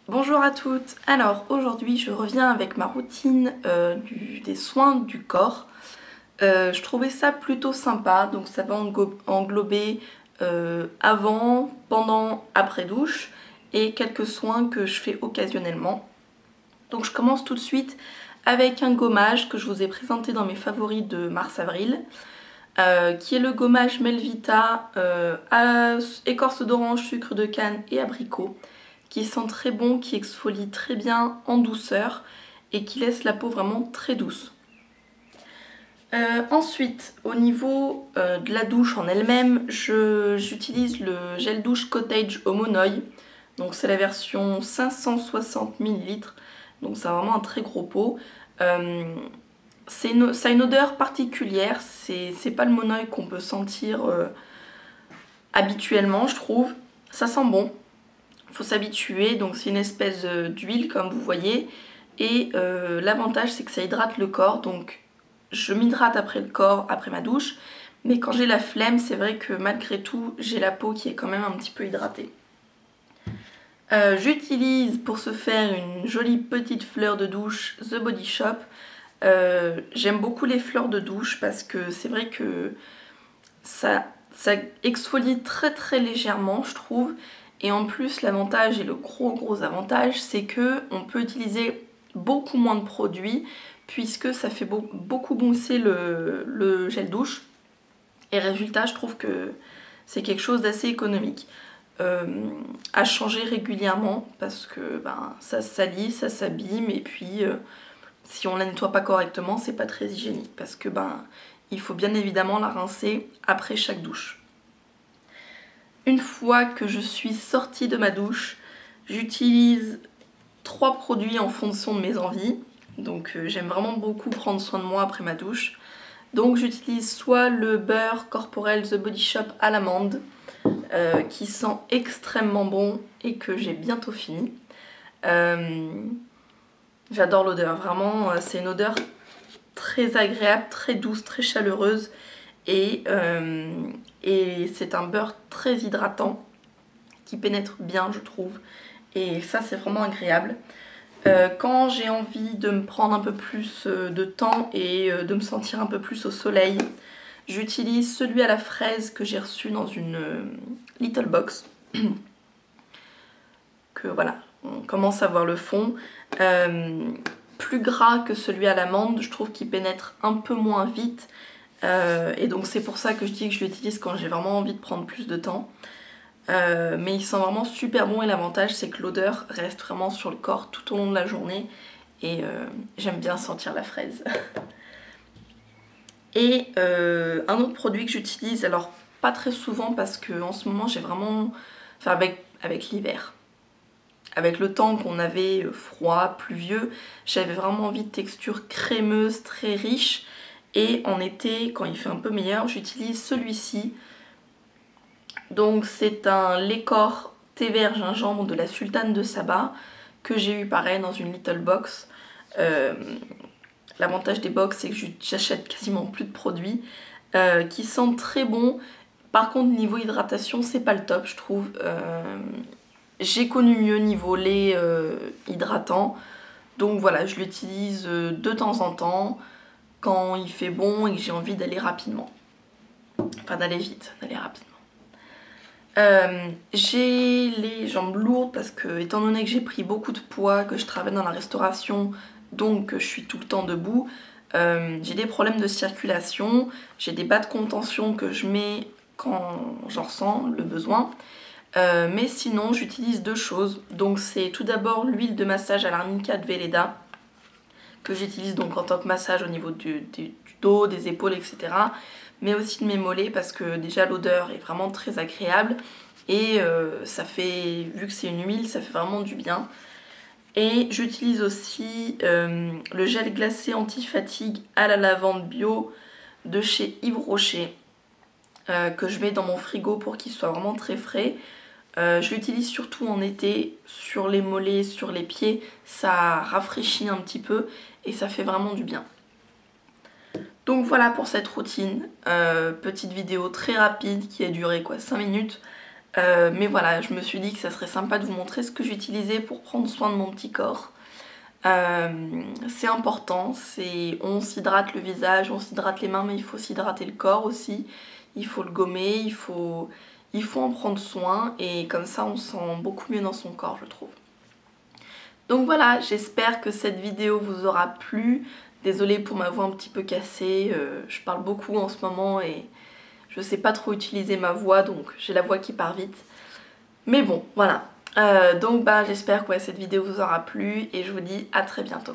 Bonjour à toutes. Alors aujourd'hui je reviens avec ma routine des soins du corps. Je trouvais ça plutôt sympa, donc ça va englober avant, pendant, après douche et quelques soins que je fais occasionnellement. Donc je commence tout de suite avec un gommage que je vous ai présenté dans mes favoris de mars-avril. Qui est le gommage Melvita à écorce d'orange, sucre de canne et abricot, qui sent très bon, qui exfolie très bien en douceur et qui laisse la peau vraiment très douce. Ensuite, au niveau de la douche en elle-même, j'utilise le gel douche Cottage au Monoi. Donc c'est la version 560 ml, donc c'est vraiment un très gros pot. Ça a une odeur particulière, c'est pas le Monoi qu'on peut sentir habituellement, je trouve. Ça sent bon, il faut s'habituer, donc c'est une espèce d'huile comme vous voyez. Et l'avantage c'est que ça hydrate le corps, donc je m'hydrate après le corps, après ma douche. Mais quand j'ai la flemme, c'est vrai que malgré tout, j'ai la peau qui est quand même un petit peu hydratée. J'utilise pour ce faire une jolie petite fleur de douche The Body Shop. J'aime beaucoup les fleurs de douche parce que c'est vrai que ça exfolie très légèrement, je trouve. Et en plus, l'avantage et le gros avantage, c'est que on peut utiliser beaucoup moins de produits puisque ça fait beaucoup mousser le gel douche. Et résultat, je trouve que c'est quelque chose d'assez économique. À changer régulièrement parce que ça se salit, ça s'abîme et puis si on la nettoie pas correctement, c'est pas très hygiénique parce que il faut bien évidemment la rincer après chaque douche. Une fois que je suis sortie de ma douche, j'utilise 3 produits en fonction de mes envies. Donc j'aime vraiment beaucoup prendre soin de moi après ma douche. Donc j'utilise soit le beurre corporel The Body Shop à l'amande, qui sent extrêmement bon et que j'ai bientôt fini. J'adore l'odeur, vraiment c'est une odeur très agréable, très douce, très chaleureuse et c'est un beurre très hydratant qui pénètre bien je trouve et ça c'est vraiment agréable. Quand j'ai envie de me prendre un peu plus de temps et de me sentir un peu plus au soleil, j'utilise celui à la fraise que j'ai reçu dans une little box. Que voilà, on commence à voir le fond. Plus gras que celui à l'amande, je trouve qu'il pénètre un peu moins vite. Et donc c'est pour ça que je dis que je l'utilise quand j'ai vraiment envie de prendre plus de temps. Mais il sent vraiment super bon et l'avantage c'est que l'odeur reste vraiment sur le corps tout au long de la journée. Et j'aime bien sentir la fraise. Et un autre produit que j'utilise, alors pas très souvent parce que en ce moment j'ai vraiment... Enfin avec l'hiver. Avec le temps qu'on avait froid, pluvieux, j'avais vraiment envie de texture crémeuse, très riche. Et en été, quand il fait un peu meilleur, j'utilise celui-ci. Donc c'est un Lécor thé vert gingembre de la Sultane de Saba que j'ai eu pareil dans une little box. L'avantage des box c'est que j'achète quasiment plus de produits qui sentent très bon. Par contre niveau hydratation c'est pas le top je trouve. J'ai connu mieux niveau lait hydratant. Donc voilà, je l'utilise de temps en temps quand il fait bon et que j'ai envie d'aller rapidement. Enfin d'aller vite, d'aller rapidement. J'ai les jambes lourdes parce que étant donné que j'ai pris beaucoup de poids, que je travaille dans la restauration, donc que je suis tout le temps debout, j'ai des problèmes de circulation, j'ai des bas de contention que je mets quand j'en ressens le besoin. Mais sinon j'utilise 2 choses, donc c'est tout d'abord l'huile de massage à l'arnica de Velleda que j'utilise donc en tant que massage au niveau du dos, des épaules etc, mais aussi de mes mollets parce que déjà l'odeur est vraiment très agréable et ça fait, vu que c'est une huile, ça fait vraiment du bien. Et j'utilise aussi le gel glacé anti-fatigue à la lavande bio de chez Yves Rocher que je mets dans mon frigo pour qu'il soit vraiment très frais. Je l'utilise surtout en été, sur les mollets, sur les pieds, ça rafraîchit un petit peu et ça fait vraiment du bien. Donc voilà pour cette routine, petite vidéo très rapide qui a duré 5 minutes. Mais voilà, je me suis dit que ça serait sympa de vous montrer ce que j'utilisais pour prendre soin de mon petit corps. C'est important, on s'hydrate le visage, on s'hydrate les mains, mais il faut s'hydrater le corps aussi. Il faut le gommer, il faut en prendre soin et comme ça on se sent beaucoup mieux dans son corps, je trouve. Donc voilà, j'espère que cette vidéo vous aura plu. Désolée pour ma voix un petit peu cassée, je parle beaucoup en ce moment et je sais pas trop utiliser ma voix, donc j'ai la voix qui part vite. Mais bon, voilà. Donc j'espère que cette vidéo vous aura plu et je vous dis à très bientôt.